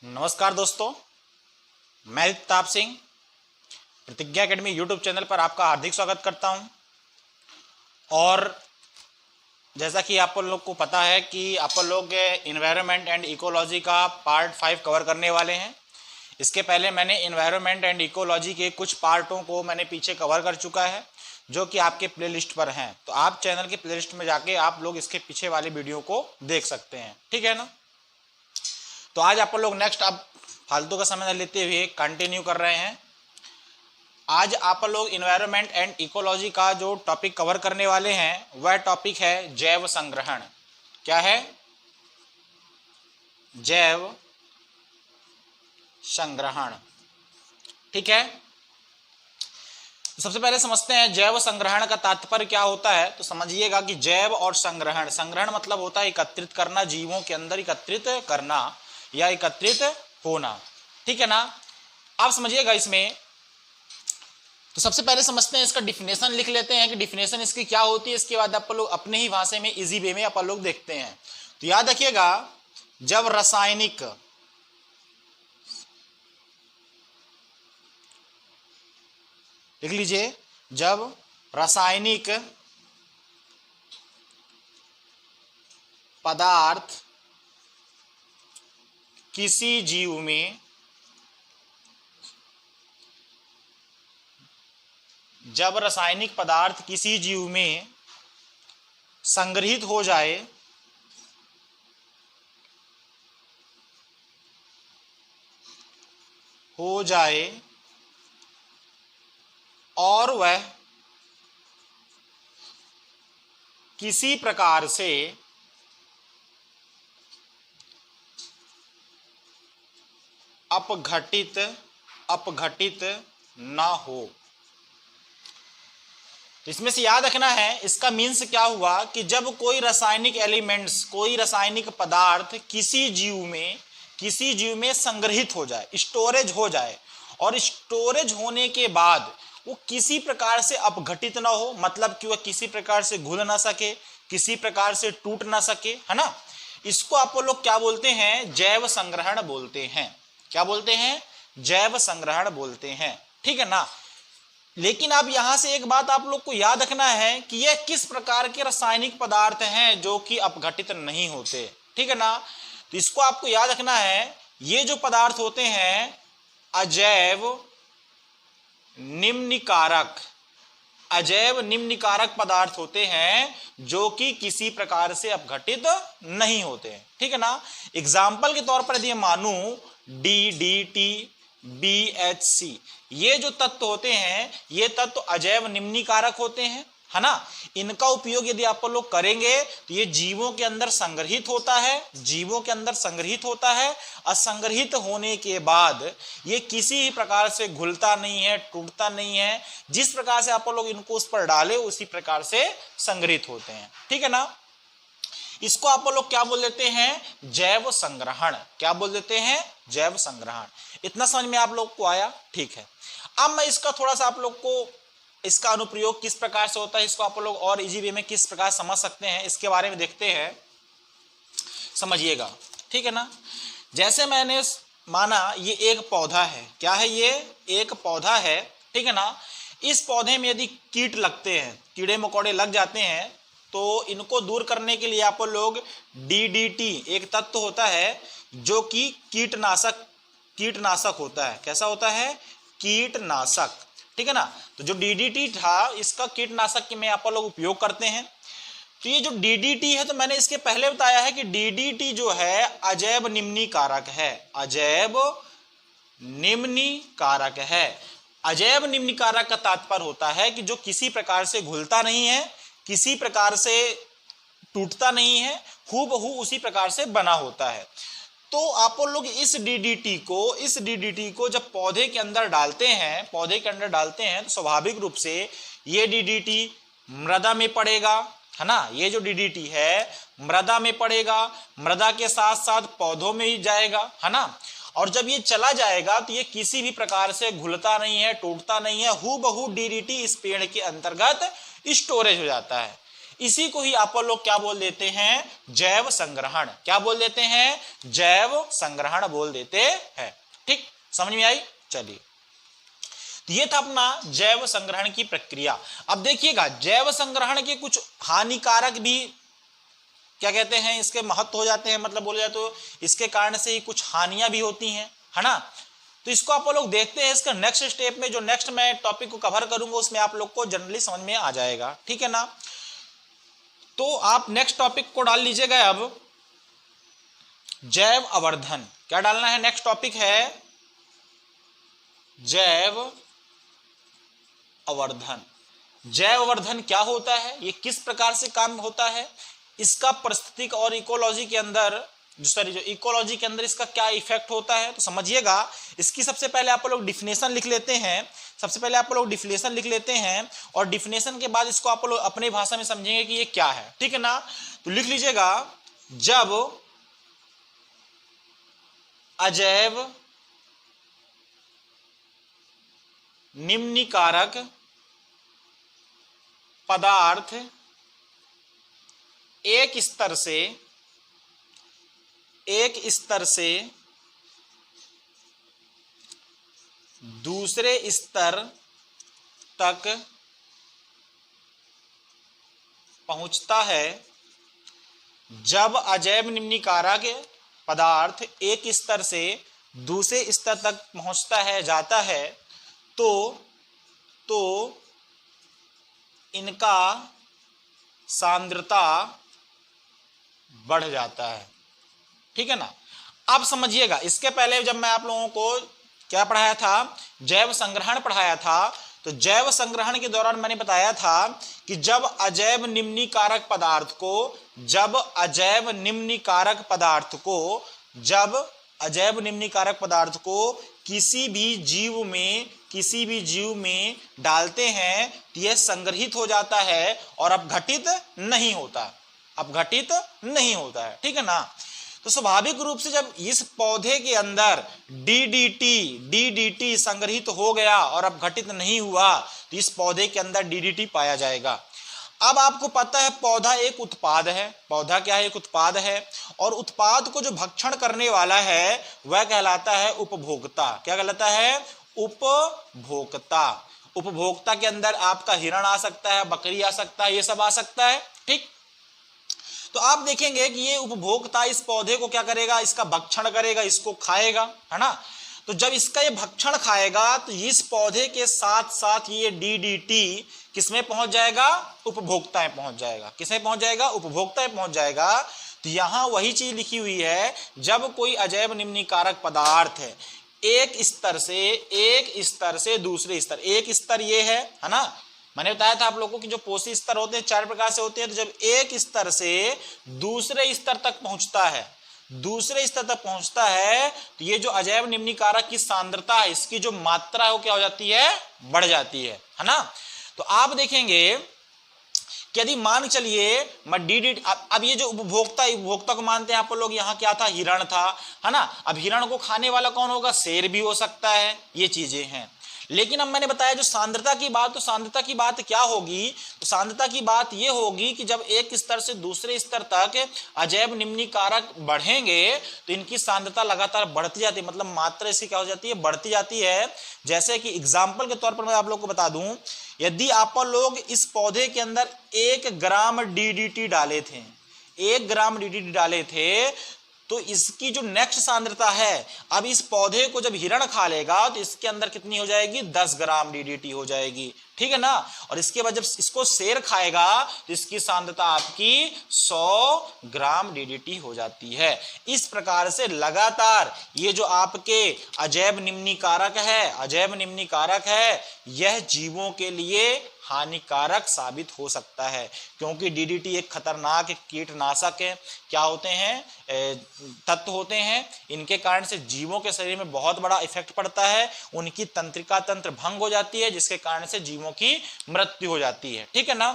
नमस्कार दोस्तों, मैं ताप सिंह प्रतिज्ञा एकेडमी यूट्यूब चैनल पर आपका हार्दिक स्वागत करता हूं। और जैसा कि आप लोग को पता है कि आप लोग इन्वायरमेंट एंड इकोलॉजी का पार्ट 5 कवर करने वाले हैं। इसके पहले मैंने इन्वायरमेंट एंड इकोलॉजी के कुछ पार्टों को मैंने पीछे कवर कर चुका है, जो कि आपके प्लेलिस्ट पर हैं। तो आप चैनल के प्लेलिस्ट में जाके आप लोग इसके पीछे वाले वीडियो को देख सकते हैं, ठीक है ना। तो आज आप लोग नेक्स्ट अब फालतू का समय लेते हुए कंटिन्यू कर रहे हैं। आज आप लोग इन्वायरमेंट एंड इकोलॉजी का जो टॉपिक कवर करने वाले हैं वह टॉपिक है जैव संग्रहण। क्या है? जैव संग्रहण, ठीक है। तो सबसे पहले समझते हैं जैव संग्रहण का तात्पर्य क्या होता है। तो समझिएगा कि जैव और संग्रहण, संग्रहण मतलब होता है एकत्रित करना, जीवों के अंदर एकत्रित करना या एकत्रित होना, ठीक है ना। आप समझिएगा इसमें। तो सबसे पहले समझते हैं इसका डिफिनेशन लिख लेते हैं कि डिफिनेशन इसकी क्या होती है। इसके बाद आप लोग अपने ही भाषा में इजी वे में आप लोग देखते हैं। तो याद रखिएगा, जब रासायनिक लिख लीजिए, जब रासायनिक पदार्थ किसी जीव में जब रासायनिक पदार्थ किसी जीव में संग्रहित हो जाए और वह किसी प्रकार से अपघटित ना हो। इसमें से याद रखना है, इसका मीन्स क्या हुआ कि जब कोई रासायनिक एलिमेंट्स, कोई रासायनिक पदार्थ किसी जीव में संग्रहित हो जाए, स्टोरेज हो जाए, और स्टोरेज होने के बाद वो किसी प्रकार से अपघटित ना हो, मतलब कि वह किसी प्रकार से घुल ना सके, किसी प्रकार से टूट ना सके, है ना। इसको आप लोग क्या बोलते हैं? जैव संग्रहण बोलते हैं। क्या बोलते हैं? जैव संग्रहण बोलते हैं, ठीक है ना। लेकिन अब यहां से एक बात आप लोग को याद रखना है कि यह किस प्रकार के रासायनिक पदार्थ हैं जो कि अपघटित नहीं होते, ठीक है ना। तो इसको आपको याद रखना है, ये जो पदार्थ होते हैं अजैव निम्निकारक पदार्थ होते हैं, जो कि किसी प्रकार से अपघटित नहीं होते, ठीक है ना। एग्जाम्पल के तौर पर यदि मानू DDT, BHC, ये जो तत्व होते हैं, ये तत्व अजैव निम्नीकारक होते हैं, है ना। इनका उपयोग यदि आप लोग करेंगे तो ये जीवों के अंदर संग्रहित होता है, असंग्रहित होने के बाद ये किसी भी प्रकार से घुलता नहीं है, टूटता नहीं है। जिस प्रकार से आप लोग इनको उस पर डाले उसी प्रकार से संग्रहित होते हैं, ठीक है ना। इसको आप लोग क्या बोल देते हैं? जैव संग्रहण। क्या बोल देते हैं? जैव संग्रहण। इतना समझ में आप लोग को आया? ठीक है। अब मैं इसका थोड़ा सा आप लोग को, इसका अनुप्रयोग किस प्रकार से होता है, इसको आप लोग और इजी वे में किस प्रकार समझ सकते हैं, इसके बारे में देखते हैं। समझिएगा, ठीक है ना। जैसे मैंने माना ये एक पौधा है। क्या है? ये एक पौधा है, ठीक है ना। इस पौधे में यदि कीट लगते हैं, कीड़े मकोड़े लग जाते हैं, तो इनको दूर करने के लिए आप लोग DDT, एक तत्व होता है जो कि कीटनाशक होता है। कैसा होता है? कीटनाशक, ठीक है ना। तो जो DDT था, इसका कीटनाशक में आप लोग उपयोग करते हैं। तो ये जो DDT है, तो मैंने इसके पहले बताया है कि DDT जो है अजैव निम्नीकारक है। अजैव निम्नीकारक है। अजैव निम्नीकारक का तात्पर्य होता है कि जो किसी प्रकार से घुलता नहीं है, किसी प्रकार से टूटता नहीं है, हूबहू उसी प्रकार से बना होता है। तो आप लोग इस DDT को जब पौधे के अंदर डालते हैं, तो स्वाभाविक रूप से ये DDT मृदा में पड़ेगा, है ना। ये जो DDT है मृदा में पड़ेगा, मृदा के साथ साथ पौधों में ही जाएगा, है ना। और जब ये चला जाएगा तो ये किसी भी प्रकार से घुलता नहीं है, टूटता नहीं है, हूबहू DDT इस पेड़ के अंतर्गत स्टोरेज हो जाता है। इसी को ही आप लोग क्या बोल देते हैं, जैव संग्रहण। क्या बोल देते हैं, जैव संग्रहण बोल देते हैं। ठीक, समझ में आई। चलिए, तो ये था अपना जैव संग्रहण की प्रक्रिया। अब देखिएगा, जैव संग्रहण के कुछ हानिकारक भी क्या कहते हैं, इसके महत्व हो जाते हैं, मतलब बोले जाए तो इसके कारण से ही कुछ हानियां भी होती हैं, है ना। तो इसको आप लोग देखते हैं, इसका नेक्स्ट स्टेप में जो नेक्स्ट मैं टॉपिक को कवर करूंगा उसमें आप लोग को जनरली समझ में आ जाएगा, ठीक है ना। तो आप नेक्स्ट टॉपिक को डाल लीजिएगा अब, जैव अवर्धन। क्या डालना है, नेक्स्ट टॉपिक है जैव अवर्धन। जैव अवर्धन क्या होता है, ये किस प्रकार से काम होता है, इसका पारिस्थितिक और इकोलॉजी के अंदर जो इकोलॉजी के अंदर इसका क्या इफेक्ट होता है, तो समझिएगा। इसकी सबसे पहले आप लोग डिफिनेशन लिख लेते हैं। सबसे पहले आप लोग डिफिनेशन लिख लेते हैं और डिफिनेशन के बाद इसको आप लोग अपनी भाषा में समझेंगे कि ये क्या है, ठीक है ना। तो लिख लीजिएगा, जब अजैव निम्नीकारक पदार्थ एक स्तर से दूसरे स्तर तक पहुंचता है। जब अजैव निम्नीकारक पदार्थ एक स्तर से दूसरे स्तर तक पहुंचता है, जाता है, तो इनका सांद्रता बढ़ जाता है, ठीक है ना। अब समझिएगा, इसके पहले जब मैं आप लोगों को क्या पढ़ाया था, जैव संग्रहण पढ़ाया था, तो जैव संग्रहण के दौरान मैंने बताया था कि जब अजैव निम्नीकारक पदार्थ को किसी भी जीव में डालते हैं तो यह संग्रहित हो जाता है और अपघटित नहीं होता है, ठीक है ना। तो स्वाभाविक रूप से जब इस पौधे के अंदर डीडीटी संग्रहित हो गया और अपघटित नहीं हुआ, तो इस पौधे के अंदर डीडीटी पाया जाएगा। अब आपको पता है पौधा एक उत्पाद है, पौधा क्या है, एक उत्पाद है, और उत्पाद को जो भक्षण करने वाला है वह कहलाता है उपभोक्ता। क्या कहलाता है, उपभोक्ता। उपभोक्ता के अंदर आपका हिरण आ सकता है, बकरी आ सकता है, ये सब आ सकता है, ठीक। तो आप देखेंगे कि ये उपभोक्ता इस पौधे को क्या करेगा, इसका भक्षण करेगा, इसको खाएगा, है ना। तो जब इसका ये भक्षण खाएगा तो इस पौधे के साथ साथ ये डीडीटी किसमें पहुंच जाएगा, उपभोक्ता में पहुंच जाएगा। किसमें पहुंच जाएगा, उपभोक्ता में पहुंच जाएगा। तो यहां वही चीज लिखी हुई है, जब कोई अजैव निम्नीकारक पदार्थ है एक स्तर से दूसरे स्तर, एक स्तर ये है ना, मैंने बताया था आप लोगों को कि जो पोषी स्तर होते हैं 4 प्रकार से होते हैं। तो जब एक स्तर से दूसरे स्तर तक पहुंचता है, तो ये जो अजैव निम्नीकारक की सांद्रता है, इसकी जो मात्रा है वो क्या हो जाती है, बढ़ जाती है ना। तो आप देखेंगे कि यदि मान चलिए मैं डीडीटी, अब ये जो उपभोक्ता को मानते हैं आप लोग, यहाँ क्या था, हिरण था, है ना। अब हिरण को खाने वाला कौन होगा, शेर भी हो सकता है, ये चीजें हैं। लेकिन अब मैंने बताया जो सांद्रता की बात, तो सांद्रता की बात क्या होगी, तो सांद्रता की बात ये होगी कि जब एक स्तर से दूसरे स्तर तक अजैव निम्नीकारक बढ़ेंगे तो इनकी सांद्रता लगातार बढ़ती जाती है, मतलब मात्रा इसकी क्या हो जाती है, बढ़ती जाती है। जैसे कि एग्जाम्पल के तौर पर मैं आप लोग को बता दूं, यदि आप लोग इस पौधे के अंदर 1 ग्राम डीडीटी डाले थे, तो इसकी जो नेक्स्ट सांद्रता है, अब इस पौधे को जब हिरण खा लेगा तो इसके अंदर कितनी हो जाएगी, 10 ग्राम डीडीटी हो जाएगी, ठीक है ना। और इसके बाद जब इसको शेर खाएगा तो इसकी सांद्रता आपकी 100 ग्राम डीडीटी हो जाती है। इस प्रकार से लगातार ये जो आपके अजैव निम्नीकारक है, यह जीवों के लिए हानिकारक साबित हो सकता है, क्योंकि डीडीटी एक खतरनाक कीटनाशक है, क्या होते हैं, तत्व होते हैं। इनके कारण से जीवों के शरीर में बहुत बड़ा इफेक्ट पड़ता है, उनकी तंत्रिका तंत्र भंग हो जाती है, जिसके कारण से जीवों की मृत्यु हो जाती है, ठीक है ना।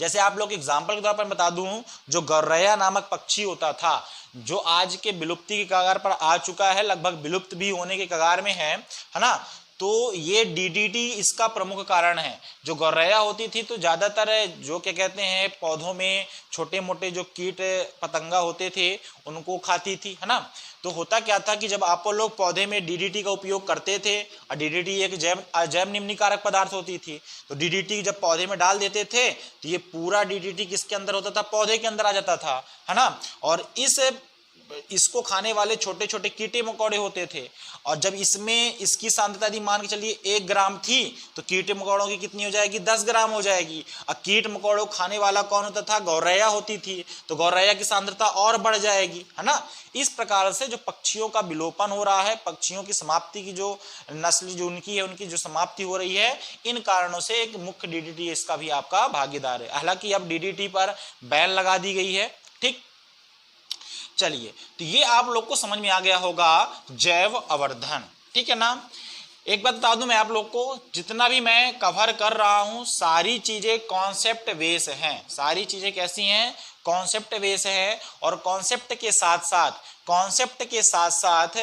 जैसे आप लोग एग्जाम्पल के तौर पर बता दूं, जो गौरैया नामक पक्षी होता था, जो आज के विलुप्ति के कगार पर आ चुका है, लगभग विलुप्त भी होने के कगार में है ना। तो ये डीडीटी इसका प्रमुख कारण है। जो गौरैया होती थी तो ज्यादातर जो क्या कहते हैं पौधों में छोटे मोटे जो कीट पतंगा होते थे उनको खाती थी, है ना। तो होता क्या था कि जब आप लोग पौधे में डीडीटी का उपयोग करते थे, और डीडीटी एक जैव निम्नीकारक पदार्थ होती थी, तो डीडीटी जब पौधे में डाल देते थे तो ये पूरा डीडीटी किसके अंदर होता था, पौधे के अंदर आ जाता था, है ना। और इसको खाने वाले छोटे छोटे कीटे मकोड़े होते थे, और जब इसमें इसकी सांद्रता यदि मान के चलिए 1 ग्राम थी तो कीटे मकोड़ों की कितनी हो जाएगी, 10 ग्राम हो जाएगी। और कीट मकोड़ों खाने वाला कौन होता था, गौरैया होती थी, तो गौरैया की सांद्रता और बढ़ जाएगी, है ना। इस प्रकार से जो पक्षियों का विलोपन हो रहा है, पक्षियों की समाप्ति की जो नस्ल जो उनकी है उनकी जो समाप्ति हो रही है, इन कारणों से एक मुख्य डीडीटी इसका भी आपका भागीदार है। हालांकि अब डीडीटी पर बैन लगा दी गई है, ठीक। चलिए, तो ये आप लोग को समझ में आ गया होगा जैव अवर्धन, ठीक है ना। एक बात बता दूं मैं आप लोग को, जितना भी मैं कवर कर रहा हूं सारी चीजें कॉन्सेप्ट बेस हैं, सारी चीजें कैसी हैं, कॉन्सेप्ट बेस है। और कॉन्सेप्ट के साथ साथ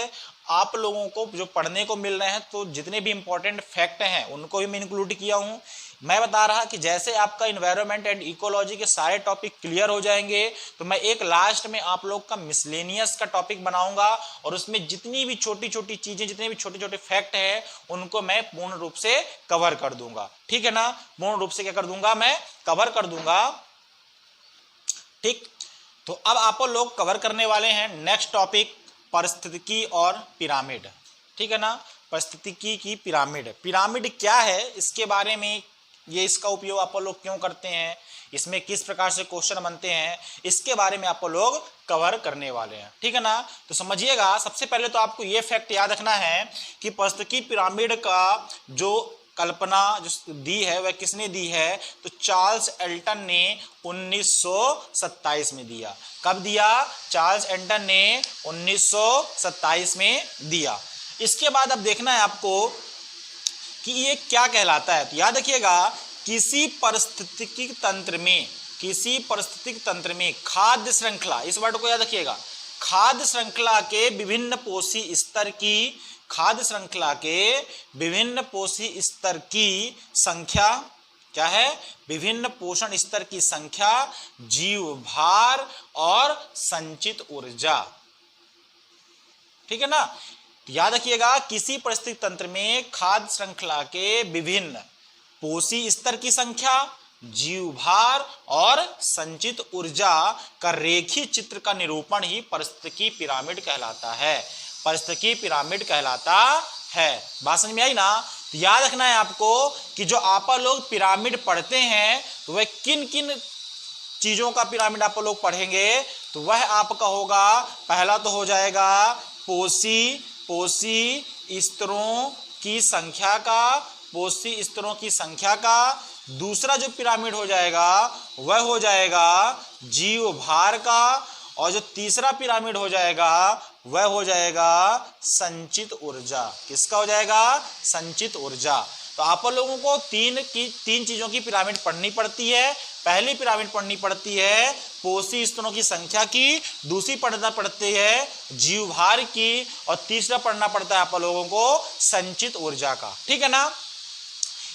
आप लोगों को जो पढ़ने को मिल रहे हैं, तो जितने भी इंपॉर्टेंट फैक्ट हैं उनको भी मैं इंक्लूड किया हूं। मैं बता रहा कि जैसे आपका इन्वायरमेंट एंड इकोलॉजी के सारे टॉपिक क्लियर हो जाएंगे तो मैं एक लास्ट में आप लोग का मिसलेनियस का टॉपिक बनाऊंगा, और उसमें जितनी भी छोटी छोटी चीजें, जितने भी छोटे छोटे फैक्ट हैं उनको मैं पूर्ण रूप से कवर कर दूंगा, ठीक है ना। पूर्ण रूप से क्या कर दूंगा, मैं कवर कर दूंगा, ठीक। तो अब आप लोग कवर करने वाले हैं नेक्स्ट टॉपिक, पारिस्थितिकी और पिरामिड, ठीक है ना। पारिस्थितिकी की पिरामिड, पिरामिड क्या है, इसके बारे में, ये इसका उपयोग आप लोग क्यों करते हैं, इसमें किस प्रकार से क्वेश्चन बनते हैं, इसके बारे में आप लोग कवर करने वाले हैं, ठीक है ना। तो समझिएगा, सबसे पहले तो आपको ये फैक्ट याद रखना है कि पारिस्थितिकी पिरामिड का जो कल्पना जो दी है वह किसने दी है, तो चार्ल्स एल्टन ने 1927 में दिया। कब दिया, चार्ल्स एल्टन ने 1927 में दिया। इसके बाद अब देखना है आपको कि ये क्या कहलाता है। तो याद रखिएगा, किसी पारिस्थितिकी तंत्र में खाद्य श्रृंखला, इस वर्ड को याद रखिएगा, खाद्य श्रृंखला के विभिन्न पोषी स्तर की संख्या क्या है, विभिन्न पोषण स्तर की संख्या, जीव भार और संचित ऊर्जा, ठीक है ना। याद रखिएगा, किसी पारिस्थितिक तंत्र में खाद्य श्रृंखला के विभिन्न पोषी स्तर की संख्या, जीव भार और संचित ऊर्जा का रेखीय चित्र का निरूपण ही पारिस्थितिकी पिरामिड कहलाता है, पारिस्थितिकी पिरामिड कहलाता है। बात समझ में आई ना। तो याद रखना है आपको कि जो आप लोग पिरामिड पढ़ते हैं तो वह किन किन चीजों का पिरामिड आप लोग पढ़ेंगे, तो वह आपका होगा, पहला तो हो जाएगा पोषी स्तरों की संख्या का, दूसरा जो पिरामिड हो जाएगा वह हो जाएगा जीव भार का, और जो तीसरा पिरामिड हो जाएगा वह हो जाएगा संचित ऊर्जा। किसका हो जाएगा, संचित ऊर्जा। तो आप लोगों को तीन चीजों की पिरामिड पढ़नी पड़ती है। पहली पिरामिड पढ़नी पड़ती है पोषी स्तरों की संख्या की, दूसरी पढ़ना पड़ती है जीव भार की, और तीसरा पढ़ना पड़ता है आप लोगों को संचित ऊर्जा का, ठीक है ना।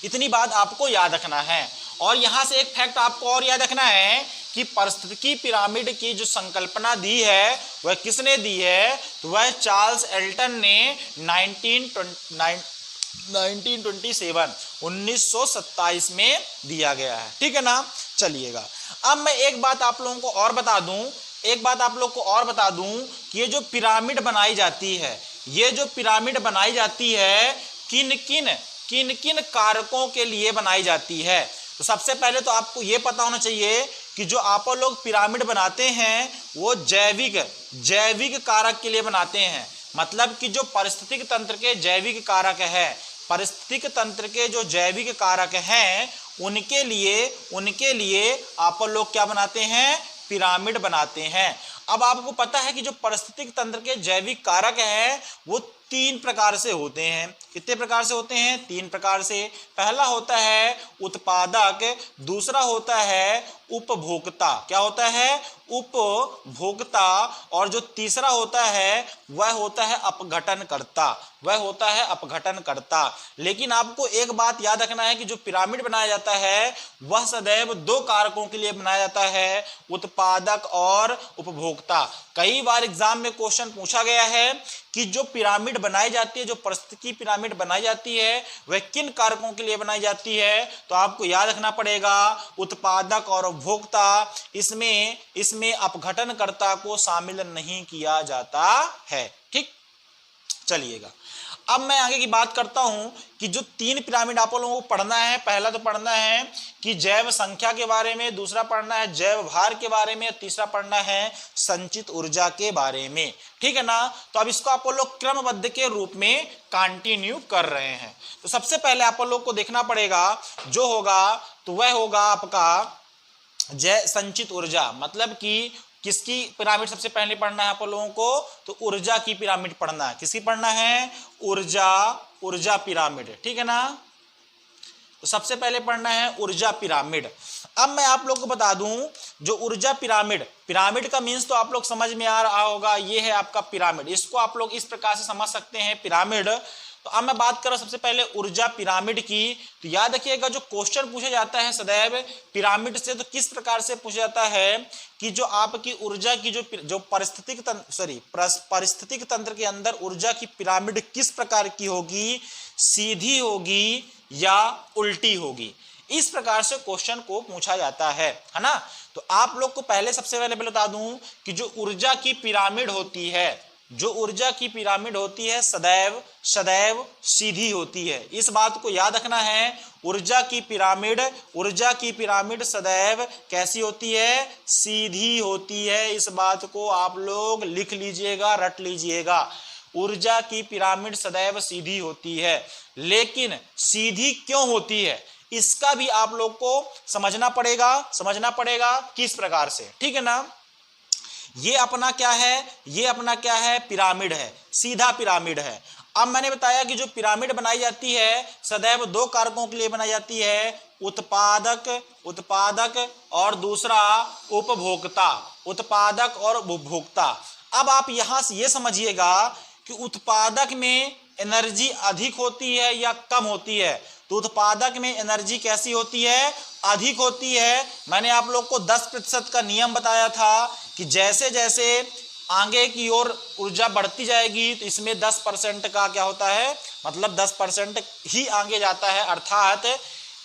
इतनी बात आपको याद रखना है। और यहां से एक फैक्ट आपको और याद रखना है कि पारिस्थितिकी पिरामिड की जो संकल्पना दी है वह किसने दी है, तो वह चार्ल्स एल्टन ने 1927 में दिया गया है, ठीक है ना। चलिएगा, अब मैं एक बात आप लोगों को और बता दूं कि ये जो पिरामिड बनाई जाती है किन किन कारकों के लिए बनाई जाती है। तो सबसे पहले तो आपको ये पता होना चाहिए कि जो आप लोग पिरामिड बनाते हैं वो जैविक कारक के लिए बनाते हैं। मतलब कि जो पारिस्थितिक तंत्र के जैविक कारक है, पारिस्थितिक तंत्र के जो जैविक कारक हैं उनके लिए आप लोग क्या बनाते हैं, पिरामिड बनाते हैं। अब आपको पता है कि जो पारिस्थितिक तंत्र के जैविक कारक हैं वो तीन प्रकार से होते हैं। कितने प्रकार से होते हैं? तीन प्रकार से। पहला होता है उत्पादक, दूसरा होता है उपभोक्ता। क्या होता है? उपभोक्ता। और जो तीसरा होता है वह होता है अपघटनकर्ता, वह होता है अपघटनकर्ता। लेकिन आपको एक बात याद रखना है कि जो पिरामिड बनाया जाता है वह सदैव दो कारकों के लिए बनाया जाता है, उत्पादक और उपभोक्ता। कई बार एग्जाम में क्वेश्चन पूछा गया है कि जो पिरामिड बनाई जाती है, जो परिस्थिति पिरामिड बनाई जाती है, वह किन कारकों के लिए बनाई जाती है? तो आपको याद रखना पड़ेगा उत्पादक और उपभोक्ता। इसमें अपघटनकर्ता को शामिल नहीं किया जाता है। ठीक, चलिएगा अब मैं आगे की बात करता हूं कि जो तीन पिरामिड आप लोगों को पढ़ना है, पहला तो पढ़ना है कि जैव संख्या के बारे में, दूसरा पढ़ना है जैव भार के बारे में, तीसरा पढ़ना है संचित ऊर्जा के बारे में। ठीक है ना? तो अब इसको आप लोग क्रमबद्ध के रूप में कंटिन्यू कर रहे हैं। तो सबसे पहले आप लोग को देखना पड़ेगा जो होगा तो वह होगा आपका जय संचित ऊर्जा। मतलब कि किसकी पिरामिड सबसे पहले पढ़ना है आप लोगों को? तो ऊर्जा की पिरामिड पढ़ना है। किसकी पढ़ना है? ऊर्जा पिरामिड। ठीक है ना? तो सबसे पहले पढ़ना है ऊर्जा पिरामिड। अब मैं आप लोग को बता दूं जो ऊर्जा पिरामिड का मीन्स तो आप लोग समझ में आ रहा होगा, ये है आपका पिरामिड। इसको आप लोग इस प्रकार से समझ सकते हैं पिरामिड। तो अब मैं बात कर रहा हूं सबसे पहले ऊर्जा पिरामिड की। तो याद रखिएगा जो क्वेश्चन पूछा जाता है सदैव पिरामिड से, तो किस प्रकार से पूछा जाता है कि जो आपकी ऊर्जा की जो पारिस्थितिक तंत्र के अंदर ऊर्जा की पिरामिड किस प्रकार की होगी, सीधी होगी या उल्टी होगी। इस प्रकार से क्वेश्चन को पूछा जाता है ना? तो आप लोग को पहले सबसे पहले बता दूं कि जो ऊर्जा की पिरामिड होती है, जो ऊर्जा की पिरामिड होती है सदैव सीधी होती है। इस बात को याद रखना है। ऊर्जा की पिरामिड सदैव कैसी होती है? सीधी होती है। इस बात को आप लोग लिख लीजिएगा, रट लीजिएगा। ऊर्जा की पिरामिड सदैव सीधी होती है। लेकिन सीधी क्यों होती है इसका भी आप लोग को समझना पड़ेगा किस प्रकार से। ठीक है ना? ये अपना क्या है? पिरामिड है, सीधा पिरामिड है। अब मैंने बताया कि जो पिरामिड बनाई जाती है सदैव दो कारकों के लिए बनाई जाती है, उत्पादक और दूसरा उपभोक्ता। अब आप यहां से ये समझिएगा कि उत्पादक में एनर्जी अधिक होती है या कम होती है? तो उत्पादक में एनर्जी कैसी होती है? अधिक होती है। मैंने आप लोग को 10% का नियम बताया था कि जैसे जैसे आगे की ओर ऊर्जा बढ़ती जाएगी तो इसमें 10% का क्या होता है, मतलब 10% ही आगे जाता है। अर्थात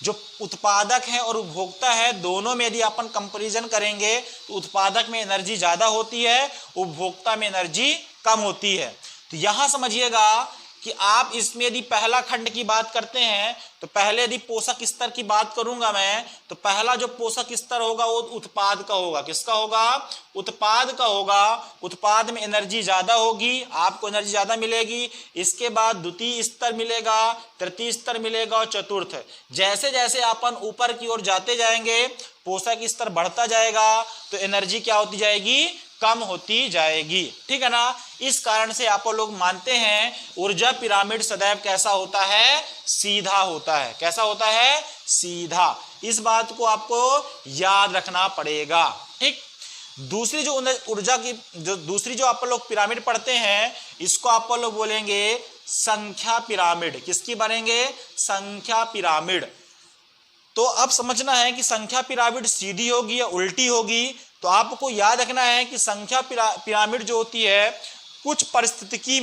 जो उत्पादक है और उपभोक्ता है दोनों में यदि अपन कंपैरिजन करेंगे तो उत्पादक में एनर्जी ज्यादा होती है, उपभोक्ता में एनर्जी कम होती है। तो यहां समझिएगा कि आप इसमें यदि पहला खंड की बात करते हैं तो पहले यदि पोषक स्तर की बात करूंगा मैं, तो पहला जो पोषक स्तर होगा वो उत्पाद का होगा। किसका होगा? उत्पाद का होगा। उत्पाद में एनर्जी ज्यादा होगी, आपको एनर्जी ज्यादा मिलेगी। इसके बाद द्वितीय स्तर मिलेगा, तृतीय स्तर मिलेगा और चतुर्थ। जैसे जैसे अपन ऊपर की ओर जाते जाएंगे पोषक स्तर बढ़ता जाएगा तो एनर्जी क्या होती जाएगी? कम होती जाएगी। ठीक है ना? इस कारण से आप लोग मानते हैं ऊर्जा पिरामिड सदैव कैसा होता है? सीधा होता है। कैसा होता है? सीधा। इस बात को आपको याद रखना पड़ेगा। ठीक, दूसरी जो ऊर्जा की दूसरी जो आप लोग पिरामिड पढ़ते हैं इसको आप लोग बोलेंगे संख्या पिरामिड। किसकी बनेंगे? संख्या पिरामिड। तो अब समझना है कि संख्या पिरामिड सीधी होगी या उल्टी होगी। तो आपको याद रखना है कि संख्या पिरामिड जो होती है कुछ परिस्थिति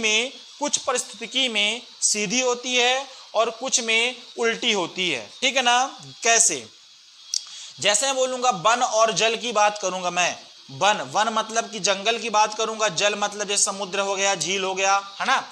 में सीधी होती है और कुछ में उल्टी होती है। ठीक है ना? कैसे? जैसे मैं बोलूंगा वन और जल की बात करूंगा मैं, वन मतलब कि जंगल की बात करूंगा, जल मतलब जैसे समुद्र हो गया, झील हो गया, है ना?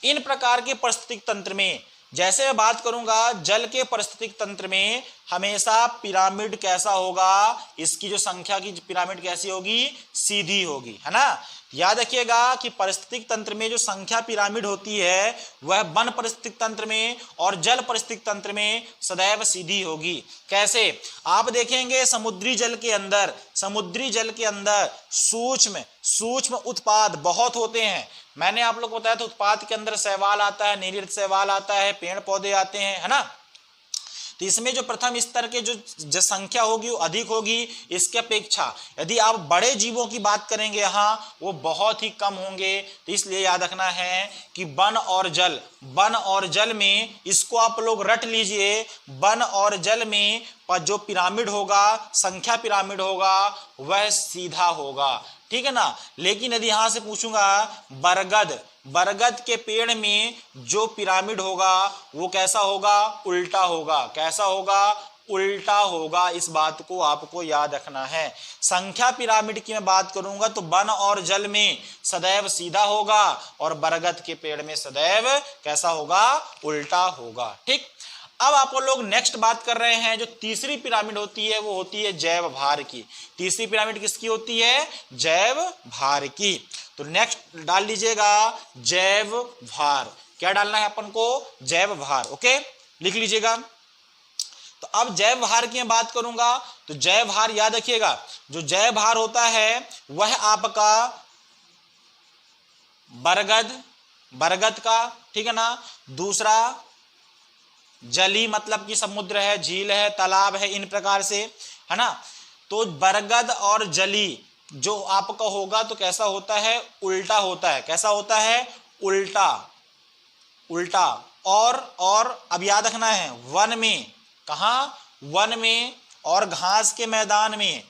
इन प्रकार के पारिस्थितिक तंत्र में जैसे मैं बात करूंगा जल के पारिस्थितिक तंत्र में हमेशा पिरामिड कैसा होगा? इसकी जो संख्या की पिरामिड कैसी होगी? सीधी होगी, है ना? याद रखिएगा कि पारिस्थितिक तंत्र में जो संख्या पिरामिड होती है वह वन पारिस्थितिक तंत्र में और जल पारिस्थितिक तंत्र में सदैव सीधी होगी। कैसे? आप देखेंगे समुद्री जल के अंदर सूक्ष्म उत्पाद बहुत होते हैं। मैंने आप लोग को बताया था उत्पाद के अंदर शैवाल आता है, नीलित शैवाल आता है, पेड़ पौधे आते हैं, है ना। तो इसमें जो प्रथम स्तर के जो संख्या होगी वो अधिक होगी। इसके अपेक्षा यदि आप बड़े जीवों की बात करेंगे यहाँ वो बहुत ही कम होंगे। तो इसलिए याद रखना है कि वन और जल में, इसको आप लोग रट लीजिए, वन और जल में जो पिरामिड होगा, संख्या पिरामिड होगा, वह सीधा होगा, ठीक है ना। लेकिन यदि यहां से पूछूंगा बरगद के पेड़ में जो पिरामिड होगा वो कैसा होगा? उल्टा होगा। कैसा होगा? उल्टा होगा। इस बात को आपको याद रखना है। संख्या पिरामिड की मैं बात करूंगा तो वन और जल में सदैव सीधा होगा और बरगद के पेड़ में सदैव कैसा होगा? उल्टा होगा। ठीक। अब आप लोग नेक्स्ट बात कर रहे हैं जो तीसरी पिरामिड होती है वो होती है जैव भार की। तीसरी पिरामिड किसकी होती है? जैव भार की। तो नेक्स्ट डाल लीजिएगा जैव भार। क्या डालना है अपन को? जैव भार। ओके, लिख लीजिएगा। तो अब जैव भार की मैं बात करूंगा तो जैव भार याद रखिएगा, जो जैव भार होता है वह आपका बरगद का, ठीक है ना। दूसरा जली मतलब कि समुद्र है, झील है, तालाब है, इन प्रकार से, है ना। तो बरगद और जली जो आपका होगा तो कैसा होता है? उल्टा होता है। कैसा होता है? उल्टा। और अब याद रखना है वन में, कहां? वन में और घास के मैदान में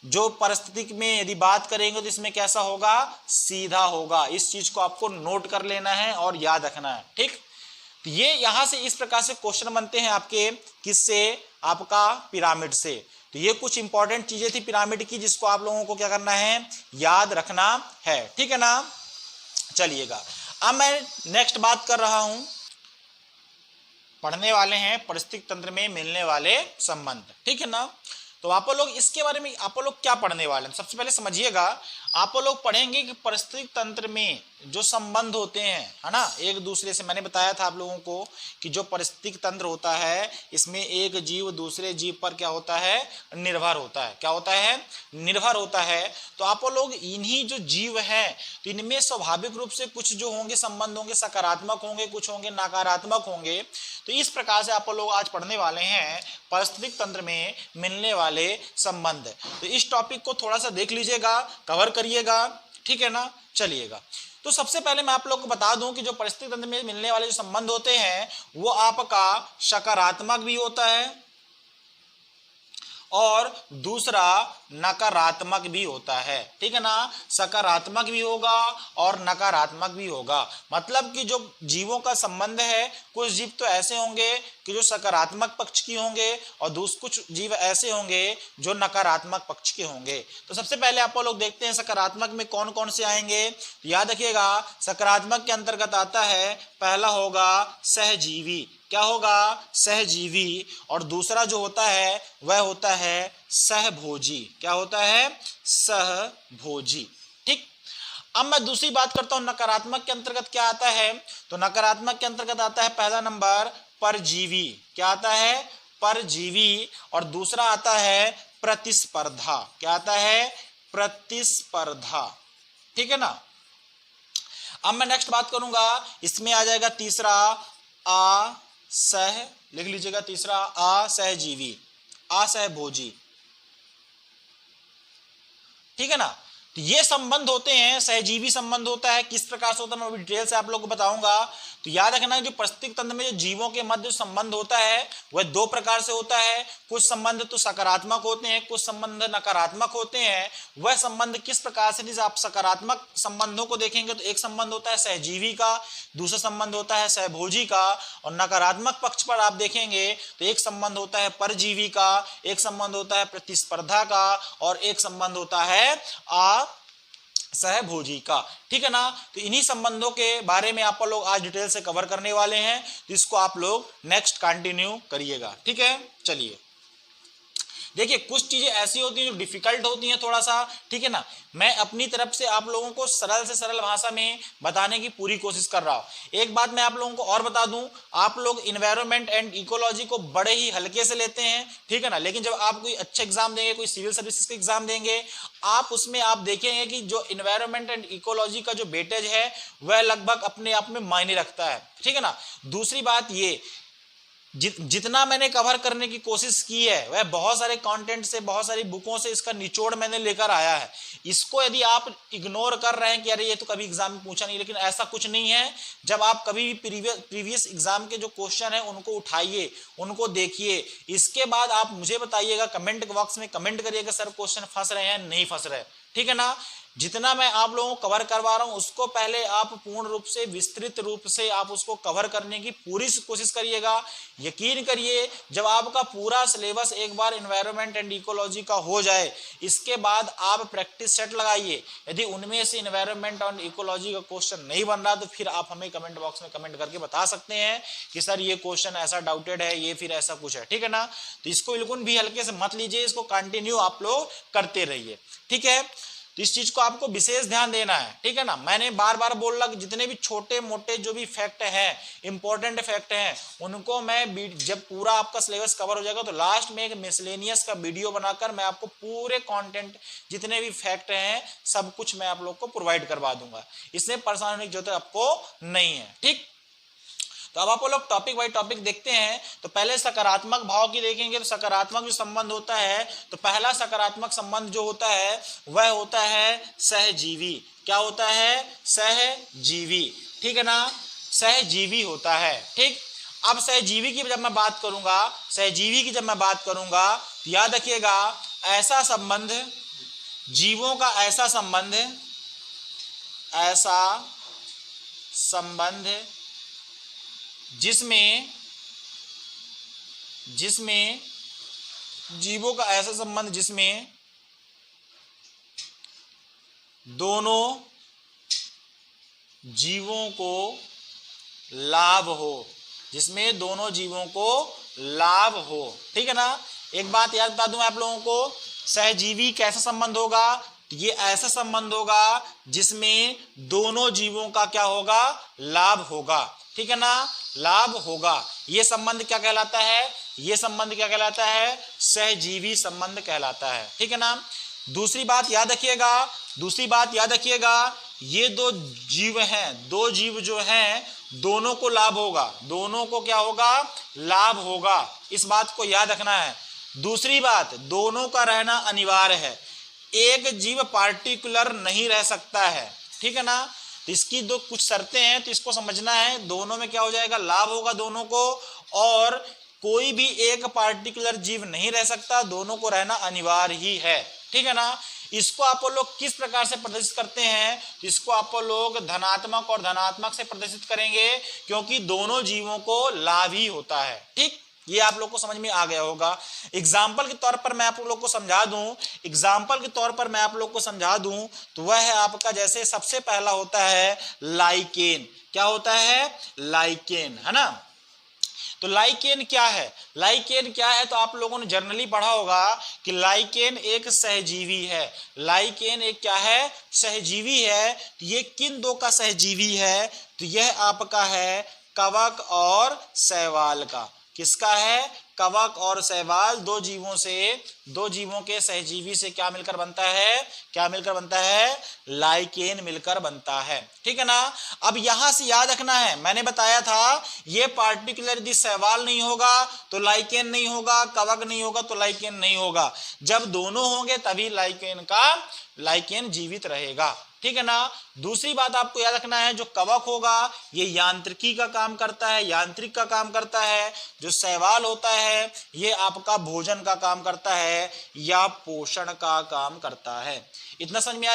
जो परिस्थिति में यदि बात करेंगे तो इसमें कैसा होगा? सीधा होगा। इस चीज को आपको नोट कर लेना है और याद रखना है। ठीक। तो ये यहां से इस प्रकार से क्वेश्चन बनते हैं आपके, किससे? आपका पिरामिड से। तो ये कुछ इंपॉर्टेंट चीजें थी पिरामिड की जिसको आप लोगों को क्या करना है? याद रखना है। ठीक है ना। चलिएगा, अब मैं नेक्स्ट बात कर रहा हूं, पढ़ने वाले हैं पारिस्थितिक तंत्र में मिलने वाले संबंध। ठीक है ना। तो आप लोग इसके बारे में आप लोग क्या पढ़ने वाले हैं? सबसे पहले समझिएगा, आप लोग पढ़ेंगे कि पारिस्थितिक तंत्र में जो संबंध होते हैं, है ना, एक दूसरे से। मैंने बताया था आप लोगों को कि जो पारिस्थितिक तंत्र होता है इसमें एक जीव दूसरे जीव पर क्या होता है? निर्भर होता है। क्या होता है? निर्भर होता है। तो आप लोग इन्हीं जो जीव हैं तो इनमें स्वाभाविक रूप से कुछ जो होंगे संबंध होंगे सकारात्मक होंगे, कुछ होंगे नकारात्मक होंगे। तो इस प्रकार से आप लोग आज पढ़ने वाले हैं पारिस्थितिक तंत्र में मिलने वाले संबंध। तो इस टॉपिक को थोड़ा सा देख लीजिएगा, कवर करिएगा, ठीक है ना। चलिएगा, तो सबसे पहले मैं आप लोग को बता दूं कि जो पारिस्थितिक तंत्र में मिलने वाले जो संबंध होते हैं वो आपका सकारात्मक भी होता है और दूसरा नकारात्मक भी होता है। ठीक है ना। सकारात्मक भी होगा और नकारात्मक भी होगा। मतलब कि जो जीवों का संबंध है, कुछ जीव तो ऐसे होंगे कि जो सकारात्मक पक्ष की होंगे और कुछ जीव ऐसे होंगे जो नकारात्मक पक्ष के होंगे। तो सबसे पहले आप लोग देखते हैं सकारात्मक में कौन कौन से आएंगे। तो याद रखिएगा, सकारात्मक के अंतर्गत आता है, पहला होगा सहजीवी। क्या होगा? सहजीवी। और दूसरा जो होता है वह होता है सहभोजी। क्या होता है? सहभोजी। ठीक। अब मैं दूसरी बात करता हूं, नकारात्मक के अंतर्गत क्या आता है। तो नकारात्मक के अंतर्गत आता है पहला नंबर परजीवी। क्या आता है? परजीवी। और दूसरा आता है प्रतिस्पर्धा। क्या आता है? प्रतिस्पर्धा। ठीक है ना। अब मैं नेक्स्ट बात करूंगा, इसमें आ जाएगा तीसरा लिख लीजिएगा, तीसरा असहजीवी, असहभोजी। ठीक है ना। तो ये संबंध होते हैं, सहजीवी संबंध होता है। किस प्रकार से होता है मैं डिटेल से आप लोगों को बताऊंगा। तो याद रखना है जो पारिस्थितिक तंत्र में जो जीवों के मध्य संबंध होता है वह दो प्रकार से होता है। कुछ संबंध तो सकारात्मक होते हैं, कुछ संबंध नकारात्मक होते हैं। वह संबंध किस प्रकार से? जैसे आप सकारात्मक संबंधों को देखेंगे तो एक संबंध होता है सहजीवी का, दूसरा संबंध होता है सहभोजी का। और नकारात्मक पक्ष पर आप देखेंगे तो एक संबंध होता है परजीवी का, एक संबंध होता है प्रतिस्पर्धा का और एक संबंध होता है सहभोजी का। ठीक है ना। तो इन्हीं संबंधों के बारे में आप लोग आज डिटेल से कवर करने वाले हैं, तो इसको आप लोग नेक्स्ट कंटिन्यू करिएगा। ठीक है। चलिए, देखिए कुछ चीजें ऐसी होती हैं जो डिफिकल्ट होती हैं थोड़ा सा, ठीक है ना। मैं अपनी तरफ से आप लोगों को सरल से सरल भाषा में बताने की पूरी कोशिश कर रहा हूं। एक बात मैं आप लोगों को और बता दूं, आप लोग इन्वायरमेंट एंड इकोलॉजी को बड़े ही हल्के से लेते हैं, ठीक है ना, लेकिन जब आप कोई अच्छा एग्जाम देंगे, कोई सिविल सर्विसेज का एग्जाम देंगे, आप उसमें आप देखेंगे कि जो इन्वायरमेंट एंड इकोलॉजी का जो वेटेज है वह लगभग अपने आप में मायने रखता है, ठीक है ना। दूसरी बात ये, जितना मैंने कवर करने की कोशिश की है वह बहुत सारे कंटेंट से, बहुत सारी बुकों से इसका निचोड़ मैंने लेकर आया है। इसको यदि आप इग्नोर कर रहे हैं कि अरे ये तो कभी एग्जाम में पूछा नहीं, लेकिन ऐसा कुछ नहीं है। जब आप कभी भी प्रीवियस एग्जाम के जो क्वेश्चन है उनको उठाइए, उनको देखिए, इसके बाद आप मुझे बताइएगा, कमेंट बॉक्स में कमेंट करिएगा सर क्वेश्चन फंस रहे हैं नहीं फंस रहे, ठीक है ना। जितना मैं आप लोगों को कवर करवा रहा हूं उसको पहले आप पूर्ण रूप से, विस्तृत रूप से आप उसको कवर करने की पूरी कोशिश करिएगा। यकीन करिए जब आपका पूरा सिलेबस एक बार एनवायरनमेंट एंड इकोलॉजी का हो जाए, इसके बाद आप प्रैक्टिस सेट लगाइए। यदि उनमें से एनवायरनमेंट एंड इकोलॉजी का क्वेश्चन नहीं बन रहा तो फिर आप हमें कमेंट बॉक्स में कमेंट करके बता सकते हैं कि सर ये क्वेश्चन ऐसा डाउटेड है, ये फिर ऐसा कुछ है, ठीक है ना। तो इसको बिल्कुल भी हल्के से मत लीजिए, इसको कंटिन्यू आप लोग करते रहिए, ठीक है। तो इस चीज को आपको विशेष ध्यान देना है, ठीक है ना। मैंने बार बार बोल रहा कि जितने भी छोटे मोटे जो भी फैक्ट हैं, इंपॉर्टेंट फैक्ट हैं, उनको मैं जब पूरा आपका सिलेबस कवर हो जाएगा तो लास्ट में एक मिसलेनियस का वीडियो बनाकर मैं आपको पूरे कंटेंट जितने भी फैक्ट हैं सब कुछ मैं आप लोग को प्रोवाइड करवा दूंगा। इसमें परेशान होने की जरूरत आपको नहीं है, ठीक। तो अब आप लोग टॉपिक बाय टॉपिक देखते हैं। तो पहले सकारात्मक भाव की देखेंगे। तो सकारात्मक जो संबंध होता है, तो पहला सकारात्मक संबंध जो होता है वह होता है सहजीवी। क्या होता है? सहजीवी, ठीक है ना, सहजीवी होता है, ठीक। अब सहजीवी की जब मैं बात करूंगा, सहजीवी की जब मैं बात करूंगा तो याद रखिएगा, ऐसा संबंध, जीवों का ऐसा संबंध, ऐसा संबंध जिसमें जीवों का ऐसा संबंध जिसमें दोनों जीवों को लाभ हो, जिसमें दोनों जीवों को लाभ हो, ठीक है ना। एक बात याद बता दूं आप लोगों को, सहजीवी कैसा संबंध होगा? ये ऐसा संबंध होगा जिसमें दोनों जीवों का क्या होगा? लाभ होगा, ठीक है ना, लाभ होगा। ये संबंध क्या कहलाता है? ये संबंध क्या कहलाता है? सहजीवी संबंध कहलाता है, ठीक है ना। दूसरी बात याद रखिएगा, ये दो जीव हैं, दो जीव जो हैं दोनों को लाभ होगा, दोनों को क्या होगा? लाभ होगा। इस बात को याद रखना है। दूसरी बात, दोनों का रहना अनिवार्य है, एक जीव पार्टिकुलर नहीं रह सकता है, ठीक है ना। तो इसकी दो कुछ शर्तें हैं, तो इसको समझना है। दोनों में क्या हो जाएगा? लाभ होगा दोनों को, और कोई भी एक पार्टिकुलर जीव नहीं रह सकता, दोनों को रहना अनिवार्य ही है, ठीक है ना। इसको आप लोग किस प्रकार से प्रदर्शित करते हैं? इसको आप लोग धनात्मक और धनात्मक से प्रदर्शित करेंगे, क्योंकि दोनों जीवों को लाभ ही होता है, ठीक। ये आप लोग को समझ में आ गया होगा। एग्जाम्पल के तौर पर मैं आप लोग को समझा दूं, तो वह है आपका, जैसे सबसे पहला होता है लाइकेन। क्या होता है? लाइकेन, है ना। तो लाइकेन क्या है? तो आप लोगों ने जर्नली पढ़ा होगा कि लाइकेन एक सहजीवी है। लाइकेन एक क्या है? सहजीवी है। तो ये किन दो का सहजीवी है? तो यह आपका है कवक और शैवाल का। किसका है? कवक और शैवाल, दो जीवों के सहजीवी से क्या मिलकर बनता है? लाइकेन मिलकर बनता है, ठीक है ना। अब यहां से याद रखना है, मैंने बताया था ये पार्टिकुलर यदि शैवाल नहीं होगा तो लाइकेन नहीं होगा, कवक नहीं होगा तो लाइकेन नहीं होगा। जब दोनों होंगे तभी लाइकेन जीवित रहेगा, ठीक है ना। दूसरी बात आपको याद रखना है, जो कवक होगा ये यांत्रिकी का काम करता है, यांत्रिक का काम करता है। जो शैवाल होता है ये आपका भोजन का काम करता है या पोषण का काम करता है। इतना समझ में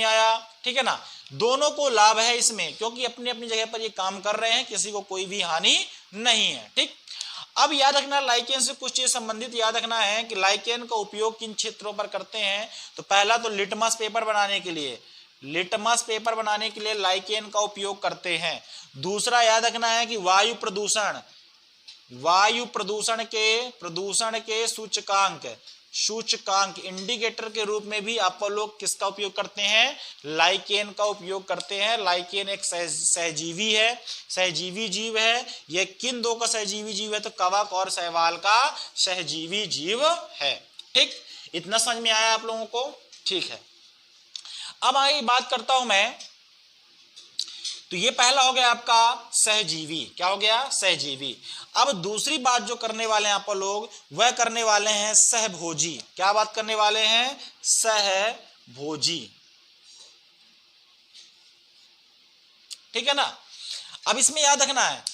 आया, ठीक है ना। दोनों को लाभ है इसमें, क्योंकि अपनी अपनी जगह पर ये काम कर रहे हैं, किसी को कोई भी हानि नहीं है, ठीक। अब याद रखना, लाइकेन से कुछ चीज संबंधित याद रखना है कि लाइकेन का उपयोग किन क्षेत्रों पर करते हैं। तो पहला तो लिटमस पेपर बनाने के लिए लाइकेन का उपयोग करते हैं। दूसरा याद रखना है कि वायु प्रदूषण, वायु प्रदूषण के सूचकांक इंडिकेटर के रूप में भी आप लोग किसका उपयोग करते हैं? लाइकेन का उपयोग करते हैं। लाइकेन एक सहजीवी है, सहजीवी जीव है। यह किन दो का सहजीवी जीव है? तो कवक और शैवाल का सहजीवी जीव है। ठीक, इतना समझ में आया आप लोगों को? ठीक है, अब आगे बात करता हूं मैं। तो ये पहला हो गया आपका सहजीवी। क्या हो गया? सहजीवी। अब दूसरी बात जो करने वाले हैं आप लोग, वह करने वाले हैं सहभोजी। क्या बात करने वाले हैं? सहभोजी। ठीक है ना? अब इसमें याद रखना है,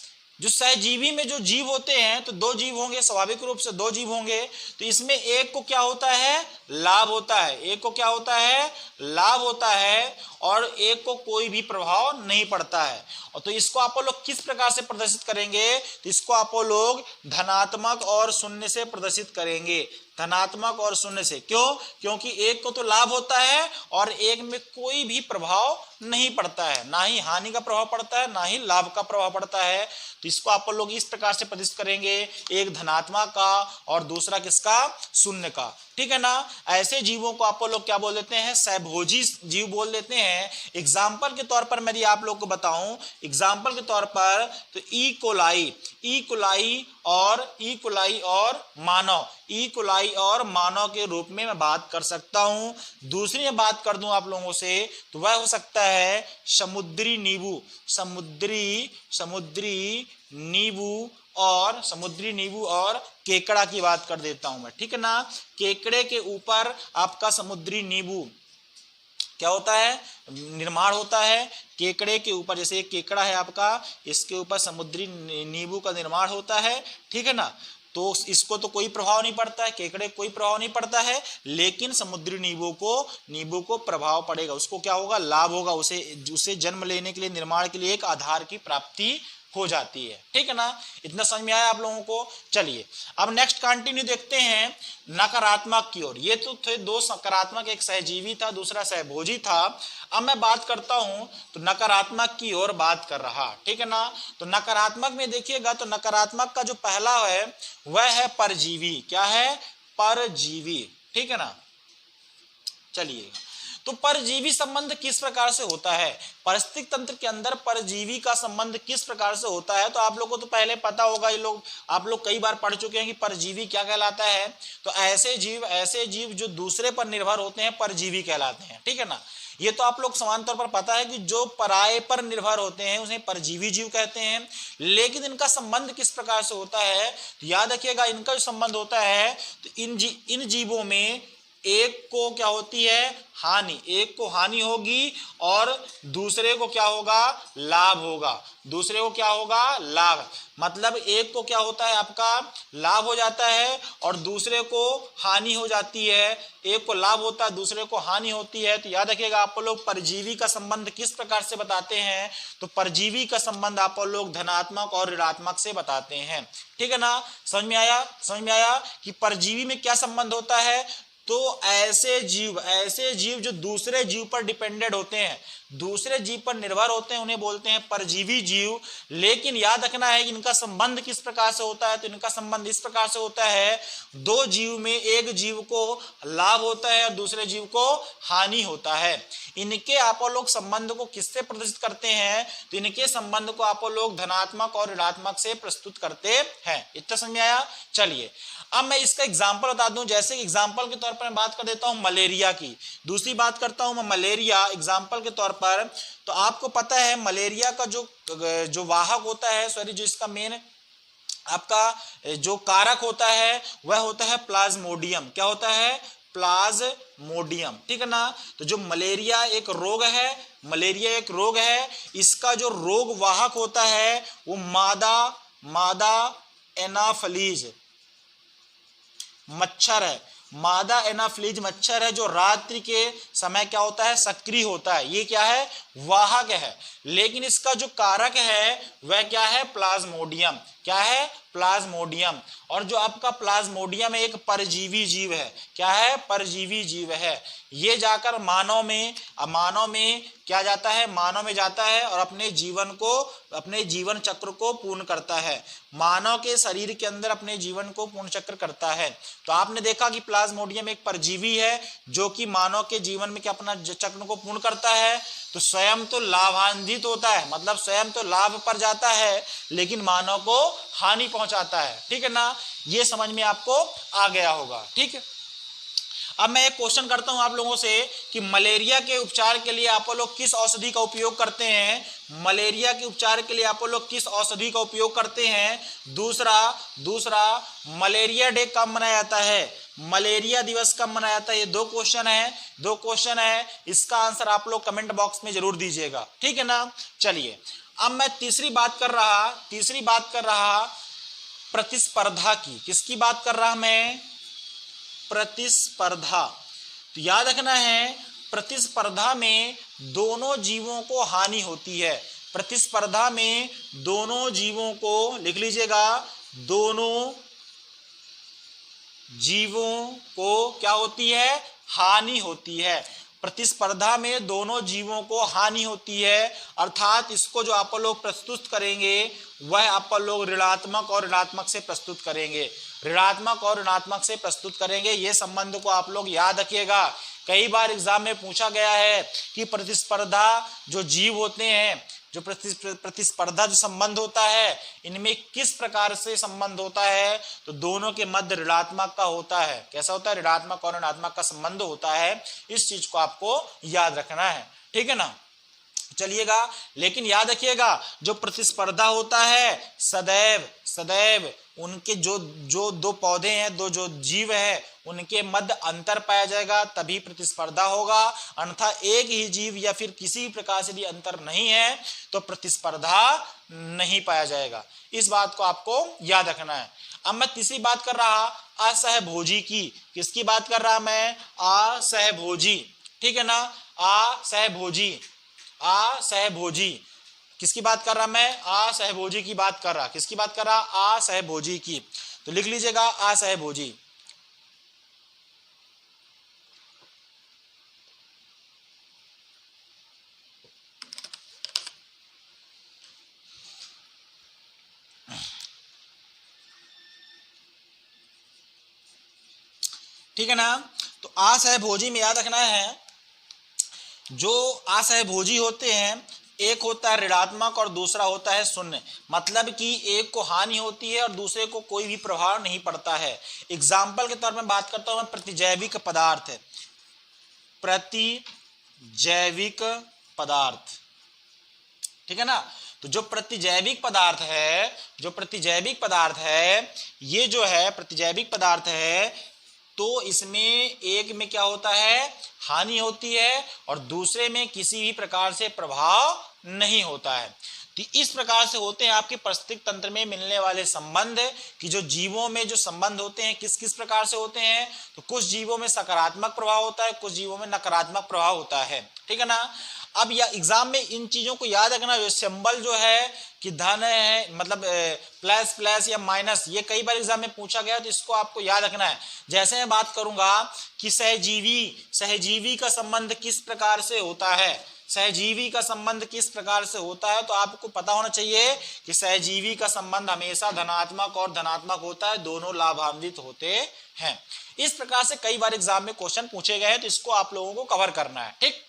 जो सहजीवी में जो जीव होते हैं तो दो जीव होंगे, स्वाभाविक रूप से दो जीव होंगे। तो इसमें एक को क्या होता है? लाभ होता है। एक को क्या होता है? लाभ होता है, और एक को कोई भी प्रभाव नहीं पड़ता है। और तो इसको आप लोग किस प्रकार से प्रदर्शित करेंगे? तो इसको आप लोग धनात्मक और शून्य से प्रदर्शित करेंगे। धनात्मक और शून्य से। क्यों? क्योंकि एक को तो लाभ होता है और एक में कोई भी प्रभाव नहीं पड़ता है, ना ही हानि का प्रभाव पड़ता है, ना ही लाभ का प्रभाव पड़ता है। तो इसको आप लोग इस प्रकार से प्रदर्शित करेंगे, एक धनात्मक का और दूसरा किसका? शून्य का। ठीक है ना? ऐसे जीवों को आप लोग क्या बोल देते हैं? सहभोजी जीव बोल देते हैं। एग्जाम्पल के तौर पर यदि आप लोग को बताऊं, एग्जाम्पल के तौर पर तो ई कोलाई और मानव के रूप में मैं बात कर सकता हूं। दूसरी मैं बात कर दूं आप लोगों से तो वह हो सकता है समुद्री नींबू और केकड़ा की बात कर देता हूं मैं। ठीक है ना? केकड़े के ऊपर आपका समुद्री नींबू क्या होता है? निर्माण होता है। केकड़े के ऊपर, जैसे एक केकड़ा है आपका, इसके ऊपर समुद्री नींबू का निर्माण होता है। ठीक है ना? तो इसको तो कोई प्रभाव नहीं पड़ता है, केकड़े कोई प्रभाव नहीं पड़ता है, लेकिन समुद्री नींबू को प्रभाव पड़ेगा। उसको क्या होगा? लाभ होगा। उसे जन्म लेने के लिए, निर्माण के लिए एक आधार की प्राप्ति हो जाती है। ठीक है ना? इतना समझ में आया आप लोगों को? चलिए अब नेक्स्ट कंटिन्यू देखते हैं नकारात्मक की ओर। ये तो थे दो सकारात्मक, एक सहजीवी था, दूसरा सहभोजी था। अब मैं बात करता हूं तो नकारात्मक की ओर बात कर रहा। ठीक है ना? तो नकारात्मक में देखिएगा तो नकारात्मक का जो पहला है वह है परजीवी। क्या है? परजीवी। ठीक है ना? चलिए, तो परजीवी संबंध किस प्रकार से होता है? पारिस्थितिक तंत्र के अंदर परजीवी का संबंध किस प्रकार से होता है? तो आप लोगों को तो पहले पता होगा, आप लोग कई बार पढ़ चुके हैं कि परजीवी क्या कहलाता है। तो ऐसे जीव जो दूसरे पर निर्भर होते हैं परजीवी कहलाते हैं। ठीक है ना? ये तो आप लोग समान तौर पर पता है कि जो पराये पर निर्भर होते हैं उन्हें परजीवी जीव कहते हैं। लेकिन इनका संबंध किस प्रकार से होता है? तो याद रखिएगा, इनका जो संबंध होता है तो इन जीवों में एक को क्या होती है? हानि। एक को हानि होगी और दूसरे को क्या होगा? लाभ होगा। दूसरे को क्या होगा? लाभ। मतलब एक को क्या होता है? आपका लाभ हो जाता है और दूसरे को हानि हो जाती है। एक को लाभ होता है, दूसरे को हानि होती है। तो याद रखिएगा, आप लोग परजीवी का संबंध किस प्रकार से बताते हैं? तो परजीवी का संबंध आप लोग धनात्मक और ऋणात्मक से बताते हैं। ठीक है ना? समझ में आया कि परजीवी में क्या संबंध होता है? तो ऐसे जीव जो दूसरे जीव पर डिपेंडेंट होते हैं, दूसरे जीव पर निर्भर होते हैं, उन्हें बोलते हैं परजीवी जीव। लेकिन याद रखना है कि इनका संबंध किस प्रकार से होता है? तो इनका संबंध इस प्रकार से होता है, दो जीव में एक जीव को लाभ होता है और दूसरे जीव को हानि होता है। इनके आप लोग संबंध को किससे प्रदर्शित करते हैं? तो इनके संबंध को आप लोग धनात्मक और ऋणात्मक से प्रस्तुत करते हैं। इतना समझ में आया? चलिए अब मैं इसका एग्जाम्पल बता दूं। जैसे एग्जाम्पल के तौर पर मैं बात कर देता हूं मलेरिया की। दूसरी बात करता हूं मैं मलेरिया एग्जाम्पल के तौर पर। तो आपको पता है मलेरिया का जो वाहक होता है, जो इसका मेन आपका जो कारक होता है वह होता है प्लाज्मोडियम। क्या होता है? प्लाज्मोडियम। ठीक है ना? तो जो मलेरिया एक रोग है, इसका जो रोग वाहक होता है वो मादा एनाफिलीज मच्छर है। मादा एनाफिलीज मच्छर है जो रात्रि के समय क्या होता है? सक्रिय होता है। ये क्या है? वाहक है। लेकिन इसका जो कारक है वह क्या है? प्लाज्मोडियम। क्या है, प्लाज्मोडियम। और जो आपका प्लाज्मोडियम एक परजीवी जीव है, क्या है, परजीवी जीव है। ये जाकर मानव में क्या जाता है, मानव में जाता है और अपने जीवन चक्र को पूर्ण करता है। मानव के शरीर के अंदर अपने जीवन को पूर्ण चक्र करता है। तो आपने देखा कि प्लाज्मोडियम एक परजीवी है जो कि मानव के जीवन में क्या अपना चक्र को पूर्ण करता है। तो स्वयं तो लाभान्वित होता है, मतलब स्वयं तो लाभ पर जाता है लेकिन मानव को हानि पहुंचाता है। ठीक है ना, ये समझ में आपको आ गया होगा। ठीक है, अब मैं एक क्वेश्चन करता हूं आप लोगों से कि मलेरिया के उपचार के लिए आप लोग किस औषधि का उपयोग करते हैं। मलेरिया के उपचार के लिए आप लोग किस औषधि का उपयोग करते हैं। दूसरा मलेरिया डे कब मनाया जाता है, मलेरिया दिवस कब मनाया जाता है। ये दो क्वेश्चन है, इसका आंसर आप लोग कमेंट बॉक्स में जरूर दीजिएगा। ठीक है ना, चलिए अब मैं तीसरी बात कर रहा प्रतिस्पर्धा की। किसकी बात कर रहा मैं, प्रतिस्पर्धा। तो याद रखना है, प्रतिस्पर्धा में दोनों जीवों को हानि होती है। प्रतिस्पर्धा में दोनों जीवों को, लिख लीजिएगा, दोनों जीवों को क्या होती है, हानि होती है। प्रतिस्पर्धा में दोनों जीवों को हानि होती है, अर्थात इसको जो आप लोग प्रस्तुत करेंगे वह आप लोग ऋणात्मक और ऋणात्मक से प्रस्तुत करेंगे। ऋणात्मक और ऋणात्मक से प्रस्तुत करेंगे, ये संबंध को आप लोग याद रखिएगा। कई बार एग्जाम में पूछा गया है कि प्रतिस्पर्धा जो जीव होते हैं, जो प्रतिस्पर्धा जो संबंध होता है, इनमें किस प्रकार से संबंध होता है। तो दोनों के मध्य ऋणात्मक का होता है। कैसा होता है, ऋणात्मक और ऋणात्मक का संबंध होता है। इस चीज को आपको याद रखना है। ठीक है ना, चलिएगा, लेकिन याद रखिएगा जो प्रतिस्पर्धा होता है सदैव उनके जो दो पौधे हैं, दो जो जीव है, उनके मध्य अंतर पाया जाएगा तभी प्रतिस्पर्धा होगा। अन्यथा एक ही जीव या फिर किसी प्रकार से भी अंतर नहीं है तो प्रतिस्पर्धा नहीं पाया जाएगा। इस बात को आपको याद रखना है। अब मैं तीसरी बात कर रहा असहभोजी की। किसकी बात कर रहा मैं, असहभोजी। ठीक है ना, असहभोजी। किसकी बात कर रहा मैं, असहभोजी की बात कर रहा। किसकी बात कर रहा, असहभोजी की। तो लिख लीजिएगा असहभोजी। ठीक है ना, तो असहभोजी में याद रखना है, जो असहभोजी होते हैं, एक होता है ऋणात्मक और दूसरा होता है शून्य। मतलब कि एक को हानि होती है और दूसरे को कोई भी प्रभाव नहीं पड़ता है। एग्जाम्पल के तौर में बात करता हूं मैं प्रतिजैविक पदार्थ। प्रतिजैविक पदार्थ, ठीक है ना। तो जो प्रतिजैविक पदार्थ है, ये जो है प्रतिजैविक पदार्थ है, तो इसमें एक में क्या होता है, हानि होती है और दूसरे में किसी भी प्रकार से प्रभाव नहीं होता है। तो इस प्रकार से होते हैं आपके पारिस्थितिक तंत्र में मिलने वाले संबंध, कि जो जीवों में जो संबंध होते हैं किस किस प्रकार से होते हैं। तो कुछ जीवों में सकारात्मक प्रभाव होता है, कुछ जीवों में नकारात्मक प्रभाव होता है। ठीक है ना। अब या एग्जाम में इन चीजों को याद रखना, जो सिंबल जो है कि धन है, मतलब प्लस प्लस या माइनस, ये कई बार एग्जाम में पूछा गया, तो इसको आपको याद रखना है। जैसे मैं बात करूंगा कि सहजीवी का संबंध किस प्रकार से होता है, सहजीवी का संबंध किस प्रकार से होता है, तो आपको पता होना चाहिए कि सहजीवी का संबंध हमेशा धनात्मक और धनात्मक होता है, दोनों लाभान्वित होते हैं। इस प्रकार से कई बार एग्जाम में क्वेश्चन पूछे गए हैं, तो इसको आप लोगों को कवर करना है। ठीक,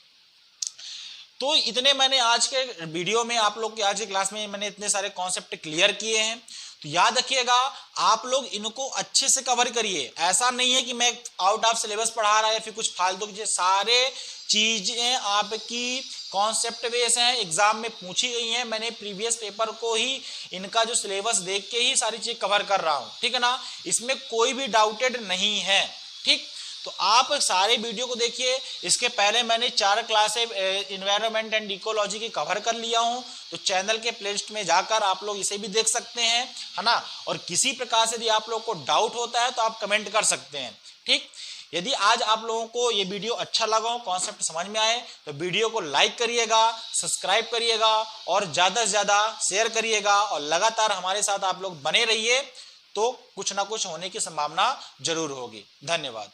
तो इतने मैंने आज के वीडियो में, आप लोग की आज की क्लास में मैंने इतने सारे कॉन्सेप्ट क्लियर किए हैं। तो याद रखिएगा, आप लोग इनको अच्छे से कवर करिए। ऐसा नहीं है कि मैं आउट ऑफ सिलेबस पढ़ा रहा है या फिर कुछ फालतू की, सारे चीजें आपकी कॉन्सेप्ट बेस हैं, एग्जाम में पूछी गई हैं। मैंने प्रीवियस पेपर को ही, इनका जो सिलेबस देख के ही सारी चीज कवर कर रहा हूं। ठीक है ना, इसमें कोई भी डाउटेड नहीं है। ठीक, तो आप सारे वीडियो को देखिए। इसके पहले मैंने 4 क्लासें एनवायरनमेंट एंड इकोलॉजी की कवर कर लिया हूं, तो चैनल के प्लेलिस्ट में जाकर आप लोग इसे भी देख सकते हैं, है ना। और किसी प्रकार से यदि आप लोग को डाउट होता है तो आप कमेंट कर सकते हैं। ठीक, यदि आज आप लोगों को ये वीडियो अच्छा लगा हो, कॉन्सेप्ट समझ में आए, तो वीडियो को लाइक करिएगा, सब्सक्राइब करिएगा और ज्यादा से ज्यादा शेयर करिएगा और लगातार हमारे साथ आप लोग बने रहिए, तो कुछ ना कुछ होने की संभावना जरूर होगी। धन्यवाद।